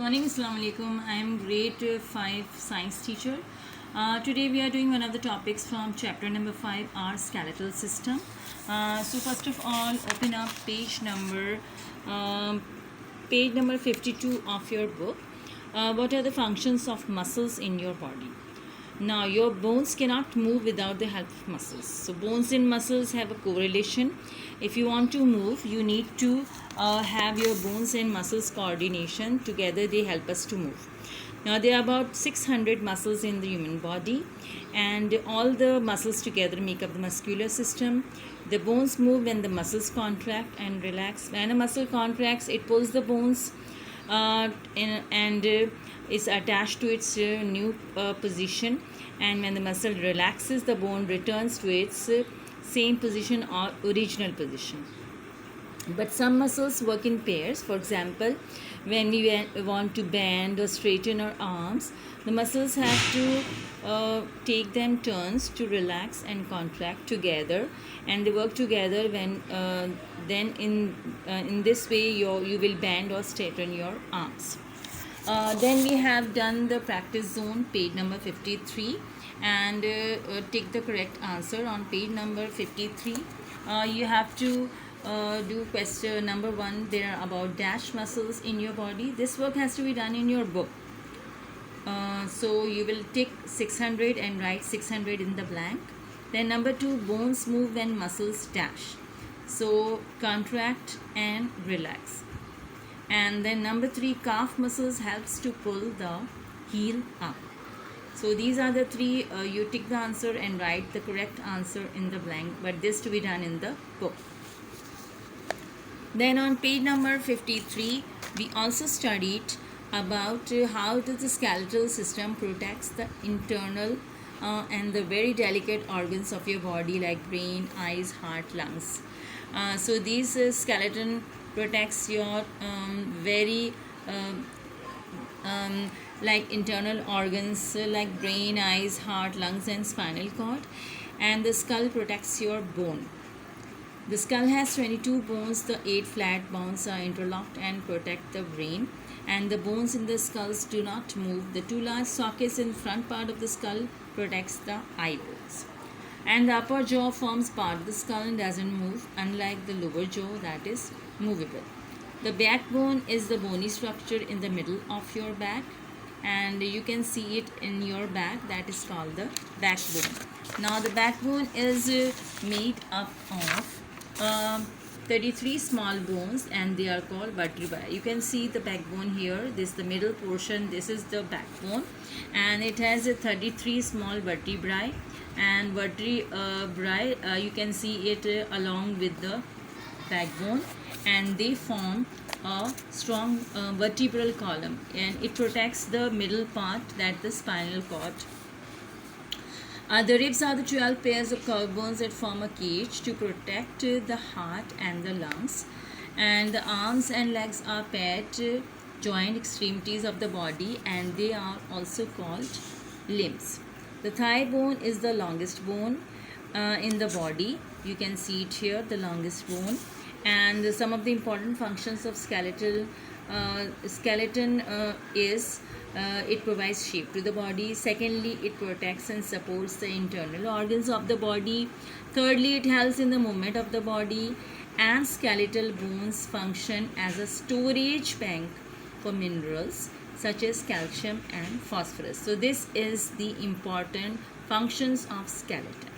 Morning, Assalamu alaikum. I am grade 5 science teacher. Today we are doing one of the topics from chapter number 5, our skeletal system. So first of all, open up page number 52 of your book. What are the functions of muscles in your body? Now, your bones cannot move without the help of muscles. So, bones and muscles have a correlation. If you want to move, you need to have your bones and muscles coordination. Together, they help us to move. Now, there are about 600 muscles in the human body, and all the muscles together make up the muscular system. The bones move when the muscles contract and relax. When a muscle contracts, it pulls the bones and is attached to its new position, and when the muscle relaxes, the bone returns to its same position or original position. But some muscles work in pairs. For example, when we want to bend or straighten our arms, the muscles have to take them turns to relax and contract together, and they work together. When then in this way you will bend or straighten your arms. Then we have done the practice zone, page number 53, and take the correct answer on page number 53. You have to do question number 1. There are about dash muscles in your body. This work has to be done in your book. So you will take 600 and write 600 in the blank. Then number 2, bones move when muscles dash. So contract and relax. And then number 3, calf muscles helps to pull the heel up. So these are the 3. You tick the answer and write the correct answer in the blank, but this to be done in the book. Then on page number 53, we also studied about how the skeletal system protects the internal and the very delicate organs of your body, like brain, eyes, heart, lungs. So these skeleton protects your very like internal organs like brain, eyes, heart, lungs, and spinal cord. And the skull protects your bone. The skull has 22 bones. The 8 flat bones are interlocked and protect the brain, and the bones in the skulls do not move. The 2 large sockets in the front part of the skull protects the eyeballs. And the upper jaw forms part of the skull and doesn't move, unlike the lower jaw that is movable. The backbone is the bony structure in the middle of your back, and you can see it in your back. That is called the backbone. Now the backbone is made up of 33 small bones, and they are called vertebrae. You can see the backbone here. This is the middle portion. This is the backbone, and it has 33 small vertebrae. And vertebrae, you can see it along with the backbone, and they form a strong vertebral column, and it protects the middle part, that the spinal cord. The ribs are the 12 pairs of curved bones that form a cage to protect the heart and the lungs. And the arms and legs are paired joint extremities of the body, and they are also called limbs. The thigh bone is the longest bone in the body. You can see it here, the longest bone. And some of the important functions of skeleton is it provides shape to the body. Secondly, it protects and supports the internal organs of the body. Thirdly, it helps in the movement of the body. And skeletal bones function as a storage bank for minerals such as calcium and phosphorus. So this is the important functions of skeleton.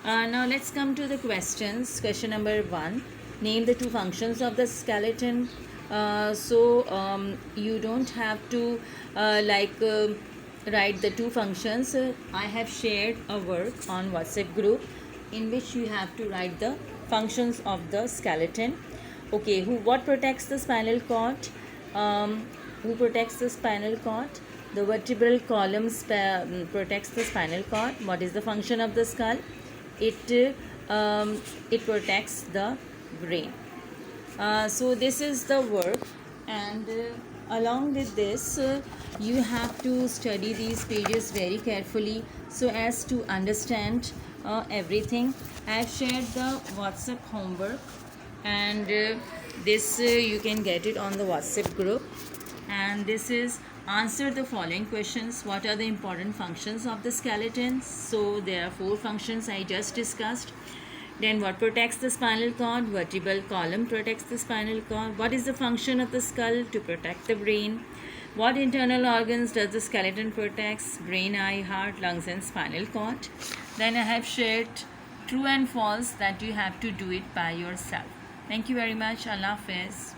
Now let's come to the questions. Question number 1. Name the 2 functions of the skeleton. You don't have to write the 2 functions. I have shared a work on WhatsApp group in which you have to write the functions of the skeleton. Okay, what protects the spinal cord? Who protects the spinal cord? The vertebral column protects the spinal cord. What is the function of the skull? It protects the brain. So this is the work, and along with this you have to study these pages very carefully so as to understand everything. I have shared the WhatsApp homework, and this you can get it on the WhatsApp group. and this is answer the following questions. What are the important functions of the skeleton? So there are 4 functions I just discussed. Then what protects the spinal cord? Vertebral column protects the spinal cord. What is the function of the skull? To protect the brain. What internal organs does the skeleton protect? Brain, eye, heart, lungs and spinal cord. Then I have shared true and false that you have to do it by yourself. Thank you very much. Allah Hafiz.